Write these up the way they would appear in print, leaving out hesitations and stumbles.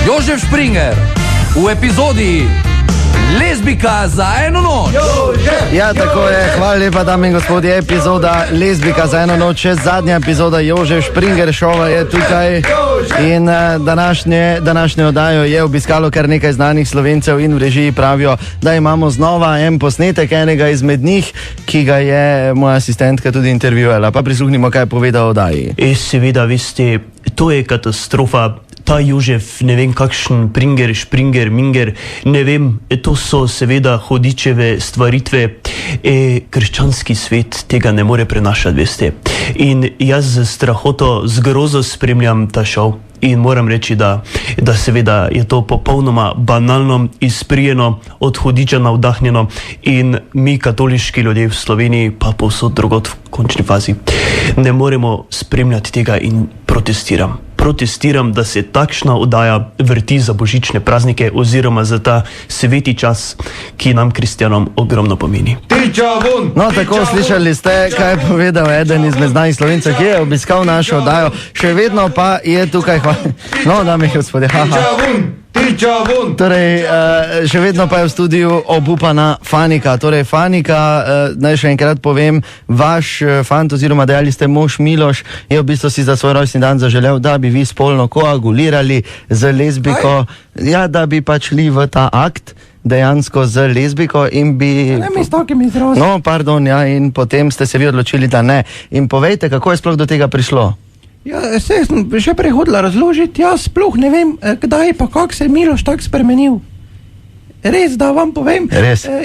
Jožef Špringer v epizodi Lezbika za eno noč. Ja, tako je, hvala lepa, dame in gospodje, epizoda Lezbika za eno noč, zadnja epizoda Jožef Špringer šova je tukaj in današnjo oddajo je obiskalo kar nekaj znanih Slovencev in v režiji pravijo, da imamo znova en posnetek enega izmed njih, ki ga je moja asistentka tudi intervjuvala, pa prisluhnimo, kaj je povedal o oddaji. Seveda, veste, to je katastrofa. Ta Jožef, ne vem kakšen Pringer, Špringer, Minger, ne vem, to so seveda Hudičeve stvaritve. Krščanski svet tega ne more prenašati, veste. In jaz z strahoto, z grozo spremljam ta šov in moram reči, da seveda je to popolnoma banalno, izprijeno, od Hudiča navdahnjeno in mi, katoliški ljudje v Sloveniji, pa povsod drugod v končni fazi, ne moremo spremljati tega in protestiram, da se takšna oddaja vrti za božične praznike oziroma za ta sveti čas, ki nam, kristjanom, ogromno pomeni. No, tako slišali ste, kaj je povedal eden izmed znanih Slovencev, ki je obiskal našo oddajo, še vedno pa je tukaj, no, dame in gospodje, Torej, še vedno pa je v studiu obupana Fanika. Torej, Fanika, naj še enkrat povem, vaš fant oziroma dejali ste mož Miloš je v bistvu si za svoj rojstni dan zaželel, da bi vi spolno koagulirali z lezbiko, ja, da bi pač šli v ta akt dejansko z lezbiko in bi... No, pardon, ja, in potem ste se vi odločili, da ne. In povejte, kako je sploh do tega prišlo? Ja, se sem že prehodila razložiti, jaz sploh ne vem, kdaj pa kak se je Miloš tak spremenil. Res, da vam povem,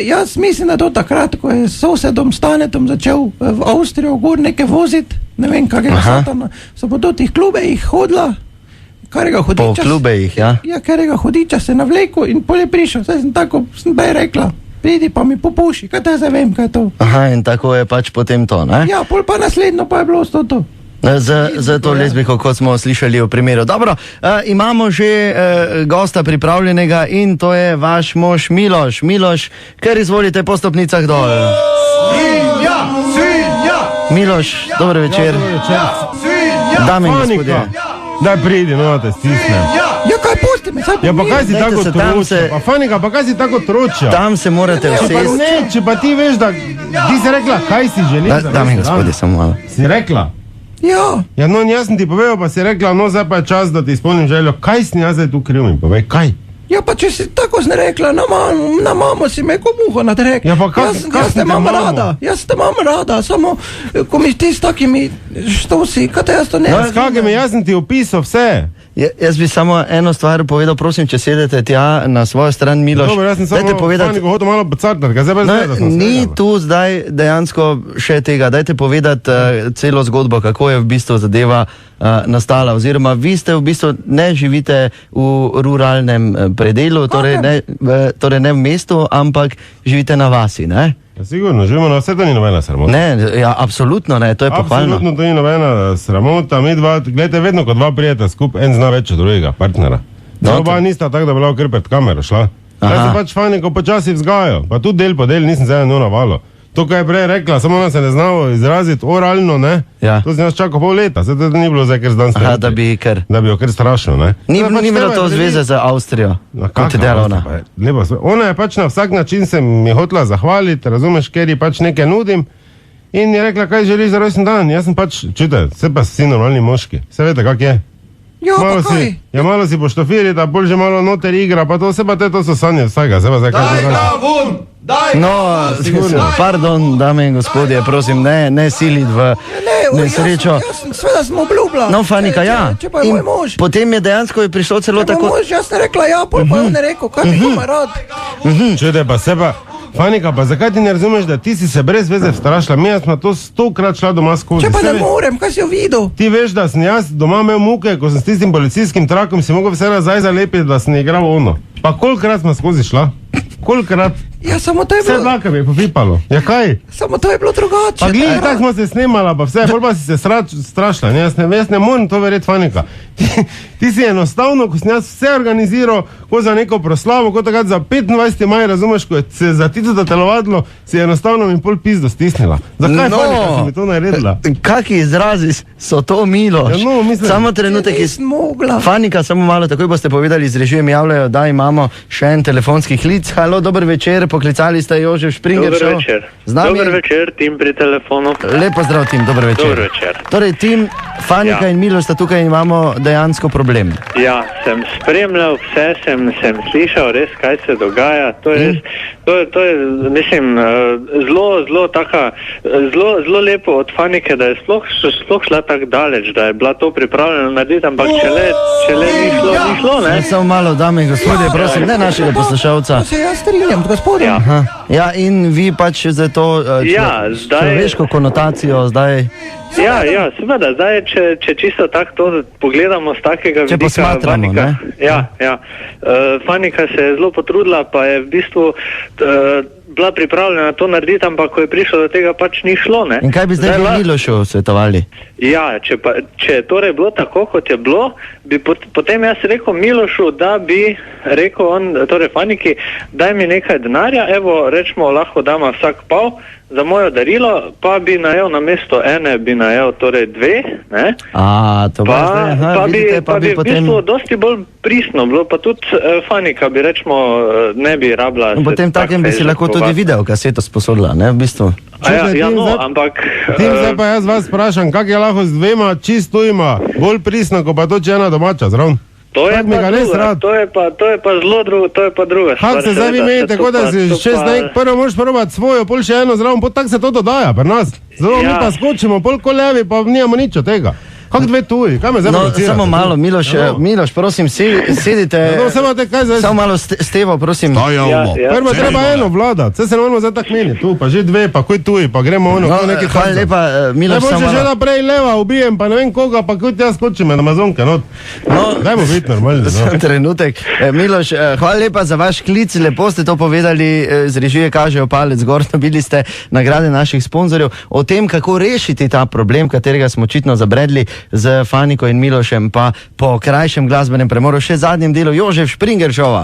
jaz mislim, da to takrat, ko je sosedom Stanetom začel v Avstrijo gor nekaj voziti, ne vem, kakega satana, so po tih klubejih hodila, karega Hudiča... Po klubejih, ja? Ja, karega Hudiča se navlekel in pol je prišel, sem bej rekla, pridi pa mi popuši, kaj te zdaj vem, kaj je to. Aha, in tako je pač potem to, ne? Ja, pol pa naslednjo pa je bilo to. Za to lezbiko, kot smo slišali v primeru. Dobro, imamo že gosta pripravljenega in to je vaš mož Miloš. Miloš, kar izvolite po stopnicah dol. Svinja! Miloš, dobro večer. Dame in gospodje. Daj pridi, no, te stisnem. Ja, kaj pusti me, saj Ja, pa kaj si tako troča? Pa Fanika, pa kaj si tako troča? Tam se morate vsesti. Če pa ti veš, da ti si rekla, kaj si želiš. Dame in gospodje, samo malo. Si rekla? Ja. Ja, no, jaz sem ti povedal, pa si rekla, no, zdaj pa je čas, da ti izpolnim željo. Kaj si jaz zdaj tu kriv mi povej, kaj? Ja, pa če si tako si rekla, na mamo si me ko muho nadrek. Ja, pa jaz te imam rada, samo ko mi ti s takimi štosi, kaj te jaz to ne... S kakimi, jaz sem ti opisal vse. Jaz bi samo eno stvar povedal, prosim, če sedete tja na svojo stran, Miloš. Dobro, jaz sem samo Faniko hotel malo pocartati, kaj zdaj pa zdaj, da sem ni tu zdaj dejansko še tega. Dajte povedati celo zgodbo, kako je v bistvu zadeva nastala, oziroma vi ste v bistvu ne živite v ruralnem predelu, torej ne v mestu, ampak živite na vasi, ne? Ja, sigurno, živimo na vse, to ni nobena sramota. Ne, ja, absolutno ne, to je pohvalno. Absolutno to ni nobena sramota, mi dva, gledajte, vedno ko dva prijeta skupaj, en zna več od drugega partnera. Oba nista tako, da bi bila kar pred kamero šla. Jaz se pač Faniko počasi vzgajajo, pa tudi del po del nisem zdaj eno navalo. To, kaj je prej rekla, samo ona se ne znalo izraziti oralno, ne? Ja. To si nas čakal pol leta, se to ni bilo zdaj kar zdan strati. Da bi jo kar strašno, ne? Ni imelo to zveze z Avstrijo, kot je delala ona. Ona je pač na vsak način se mi hotela zahvaliti, razumeš, ker ji pač nekaj nudim in je rekla, kaj želiš za rojstni dan. Jaz sem pač, čujte, se pa si normalni moški, se veste, kak je. Ja, pa kaj? Ja, malo si poštofiri, da bolj že malo noter igra, pa to se pa to so sanje vsega, se pa zdaj kaj Daj ga vun! No, pardon, dame in gospodje, prosim, ne siliti v nesrečo. Sveda smo obljubila. No, Fanika, ja. Če pa je moj mož. Potem je dejansko prišlo celo tako... Če pa moj mož, jaz ne rekla ja, pol pa on ne rekel, kaj bi ima rad. Čujte, pa se pa... Fanika, pa zakaj ti ne razumeš, da ti si se brez veze vstrašila? Mi smo to 100-krat šla doma skozi. Če pa ne morem, kaj si jo videl? Ti veš, da sem jaz doma imel muke, ko sem s tistim policijskim trakom si mogel vse nazaj zalepiti, da sem igral ono. Pa kolikrat smo skozi šla? Kolikrat? Ja, samo to je Vse bilo, dlaka bi je popipalo. Ja, kaj? samo to je bilo drugače. Pa glej, tako smo se snimala, pa vse, pol pa si se strašila, ne, jaz ne morem to verjeti, Fanika. Ti si enostavno, ko sem jaz vse organiziral, ko za neko proslavo, ko takrat za 25. maj, razumeš, ko je se za Tito telovadilo, si enostavno mi pol pizdo stisnila. Zakaj, No. Fanika, si mi to naredila? Kaki izrazi so to, Miloš? Ja, no, mislim- Samo trenutek iz... Nisem mogla. Fanika, samo malo, takoj boste povedali, z režijem javljajo, da imamo še en telefonski klic. Halo, dober večer, poklicali ste Jožef Špringer. Dober Show. večer. Z nami... Dober večer, Tim pri telefonu. Lepo zdrav, Tim, dober večer. Dober večer. Torej, Tim, Fanika Ja. in Miloš sta tukaj in imamo dejansko problem. Ja, sem spremljal vse, sem slišal res, kaj se dogaja. To je res, to je, mislim, zelo taka, zelo lepo od Fanike, da je sploh šla tako daleč, da je bila to pripravljena narediti, ampak če le ni šlo, ne? Samo malo, dame in gospodje, prosim, ne našega poslušalca. To se jaz strinjam, gospodin. Ja. Aha. Ja, in vi pač za to Ja, zdaj- človeško konotacijo zdaj. Ja, seveda, zdaj, če čisto tako to pogledamo z takega Če vidika, posmatramo, Fanika, ne? ja. Fanika se je zelo potrudila, pa je v bistvu bila pripravljena to narediti, ampak ko je prišlo do tega, pač ni šlo, ne? In kaj bi zdaj vi Milošu svetovali? Ja, če je torej bilo tako, kot je bilo, bi potem jaz rekel Milošu, da bi rekel on, torej Faniki, daj mi nekaj denarja, evo, rečemo, lahko dama vsak pol za mojo darilo, pa bi najel namesto ene, bi najel torej dve, ne? To pa zdaj, aha, vidite, Pa bi v potem... bistvu dosti bolj pristno bilo, pa tudi Fanika bi rečemo, ne bi rabila. No, potem takem bi si lahko tudi video kaseto sposodila, ne, v bistvu. Ja, Tim, no, zdaj- ampak... Tim, zdaj pa jaz vas vprašam, kak je lahko z dvema čistujima, bolj pristno, kot pa to, če ena domača zraven? To je Tako mi pa ga res druga, rad. to je pa zelo drugo, to je pa druga stvar. Kako se zdaj vi seveda, menite, tako da si to še pa- zdaj prvo moraš probati svojo, pol še eno zraven, pol tako se to dodaja pri nas. Zelo mi Ja. pa skočimo, pol ko levi, pa nimamo nič od tega. Kako dve tuji, kaj me zdaj No, provocirate? samo malo, Miloš, prosim, sedite. No, samo te kaj zdaj... Samo malo, Stevo, prosim. Prvo treba eno vladati, vse se ne moramo zdaj tako meniti, tu pa že dve, pa kuj tuji, pa gremo ono, No, ko neki hvala Tarzan. lepa, Miloš, Najboljše samo že malo. naprej leva, ubijem, pa ne vem koga, pa kuj jaz skočim na Amazonke, no. Dajmo biti normalni, no. Samo trenutek. Miloš, hvala lepa za vaš klic, lepo ste to povedali, z režije kažejo palec gor, dobili ste nagrade naših sponzorjev. O tem, kako rešiti ta problem, katerega smo očitno zabredli z Faniko in Milošem, pa po krajšem glasbenem premoru še zadnjem delu Jožef Špringer Šova.